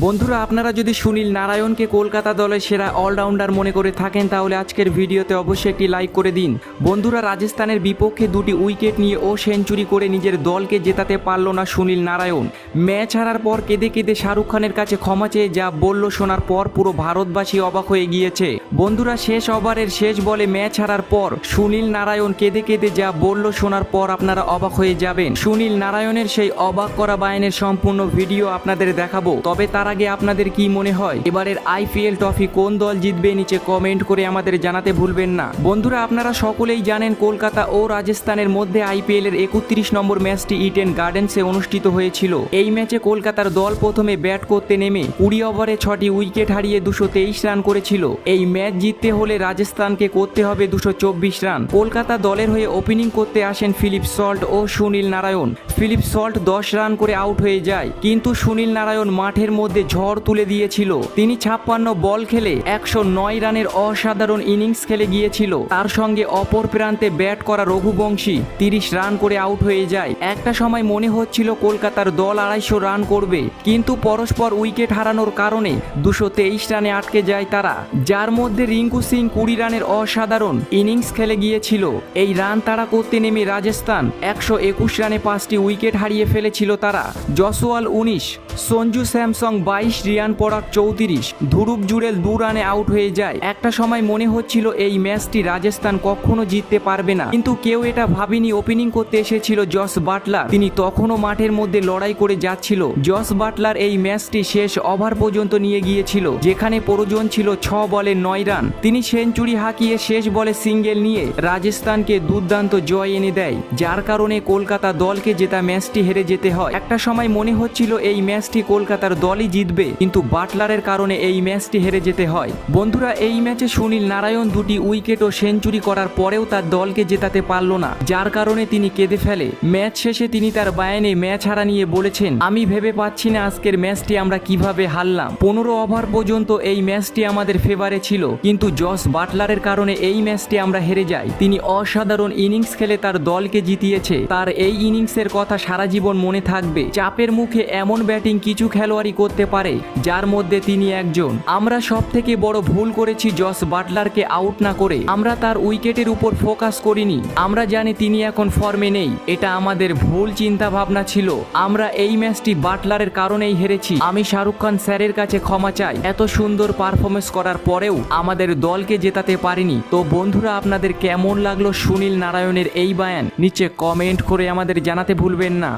বন্ধুরা আপনারা যদি সুনীল নারায়ণকে কলকাতা দলের সেরা অলরাউন্ডার মনে করে থাকেন তাহলে আজকের ভিডিওতে অবশ্যই একটি লাইক করে দিন। বন্ধুরা রাজস্থানের বিপক্ষে দুটি উইকেট নিয়ে ও সেঞ্চুরি করে নিজের দলকে জেতাতে পারল না সুনীল নারায়ণ। ম্যাচ হারার পর কেঁদে কেঁদে শাহরুখ খানের কাছে ক্ষমা চেয়ে যা বলল শোনার পর পুরো ভারতবাসী অবাক হয়ে গিয়েছে। বন্ধুরা শেষ ওভারের শেষ বলে ম্যাচ হারার পর সুনীল নারায়ণ কেঁদে কেঁদে যা বলল শোনার পর আপনারা অবাক হয়ে যাবেন। সুনীল নারায়ণের সেই অবাক করা বায়ানের সম্পূর্ণ ভিডিও আপনাদের দেখাবো। তবে তার আগে আপনাদের কি মনে হয় এবারের আইপিএল ট্রফি কোন দল জিতবে নিচে কমেন্ট করে আমাদের জানাতে ভুলবেন না। বন্ধুরা আপনারা সকলেই জানেন কলকাতা ও রাজস্থানের মধ্যে আইপিএল এর 31 নম্বর ম্যাচটি ইডেন গার্ডেন্সে অনুষ্ঠিত হয়েছিল। এই ম্যাচে কলকাতার দল প্রথমে ব্যাট করতে নেমে 20 ওভারে 6টি উইকেট হারিয়ে 223 রান করেছিল। এই ম্যাচ জিততে হলে রাজস্থানকে করতে হবে 224 রান। কলকাতা দলের হয়ে ওপেনিং করতে আসেন ফিলিপ সল্ট ও Sunil Narine. Philip Salt 10 run করে আউট হয়ে যায়, কিন্তু সুনীল নারায়ণ মাঠের মধ্যে ঝড় তুলে দিয়েছিল। তিনি 56 বল খেলে 109 রানের অসাধারণ ইনিংস খেলে গিয়েছিল। তার সঙ্গে অপর প্রান্তে ব্যাট করা রঘুবংশী 30 রান করে আউট হয়ে যায়। একটা সময় মনে হচ্ছিল কলকাতার দল 250 রান করবে, কিন্তু পরস্পর উইকেট হারানোর কারণে 223 রানে আটকে যায় তারা, যার মধ্যে রিঙ্কু সিং 20 রানের অসাধারণ ইনিংস খেলে গিয়েছিল। এই রান তাড়া করতে নেমে রাজস্থান 121 রানে 5টি উইকেট হারিয়ে ফেলেছিল তারা। জসওয়াল 19, সঞ্জু স্যামসং 22, রিয়ান পরাগ 34, ধ্রুব জুরেল 2 রানে আউট হয়ে যায়। একটা সময় মনে হচ্ছিল এই ম্যাচটি রাজস্থান কখনো জিততে পারবে না, কিন্তু কেউ এটা ভাবেনি ওপেনিং করতে এসেছিল জস বাটলার। তিনি তখনও মাঠের মধ্যে লড়াই করে যাচ্ছিল। জস বাটলার এই ম্যাচটি শেষ ওভার পর্যন্ত নিয়ে গিয়েছিল, যেখানে প্রয়োজন ছিল 6 বলে 9 রান। তিনি সেঞ্চুরি হাঁকিয়ে শেষ বলে সিঙ্গেল নিয়ে রাজস্থানকে দুর্দান্ত জয় এনে দেয়, যার কারণে কলকাতা দলকে জেতা ম্যাচটি হেরে যেতে হয়। একটা সময় মনে হচ্ছিল এই ম্যাচটি কলকাতার দলই জিতবে, কিন্তু বাটলারের কারণে এই ম্যাচটি হেরে যেতে হয়। বন্ধুরা এই ম্যাচে সুনীল নারায়ণ 2টি উইকেট ও সেঞ্চুরি করার পরেও তার দলকে জেতাতে পারল না, যার কারণে তিনি কেঁদে ফেলে। ম্যাচ শেষে তিনি তার বায়ানে ম্যাচ হারা নিয়ে বলেছেন, আমি ভেবে পাচ্ছি না আজকের ম্যাচটি আমরা কিভাবে হারলাম। 15 ওভার পর্যন্ত এই ম্যাচটি আমাদের ফেভারে ছিল, কিন্তু জস বাটলারের কারণে এই ম্যাচটি আমরা হেরে যাই। তিনি অসাধারণ ইনিংস খেলে তার দলকে জিতিয়েছে। তার এই ইনিংসের কথা সারা জীবন মনে থাকবে। চাপের মুখে এমন ব্যাটিং কিছু খেলোয়াড়ই করতে পারে, যার মধ্যে তিনি একজন। আমরা সব থেকে বড় ভুল করেছি জস বাটলারকে আউট না করে। আমরা তার উইকেটের উপর ফোকাস করিনি। আমরা জানি তিনি এখন ফর্মে নেই, এটা আমাদের ভুল চিন্তা ভাবনা ছিল। আমরা এই ম্যাচটি বাটলারের কারণেই হেরেছি। আমি শাহরুখ খান স্যারের কাছে ক্ষমা চাই, এত সুন্দর পারফরমেন্স করার পরেও আমাদের দলকে জেতাতে পারিনি। তো বন্ধুরা আপনাদের কেমন লাগলো সুনীল নারায়ণের এই বায়ান নিচে কমেন্ট করে আমাদের জানাতে ভুলবেন না।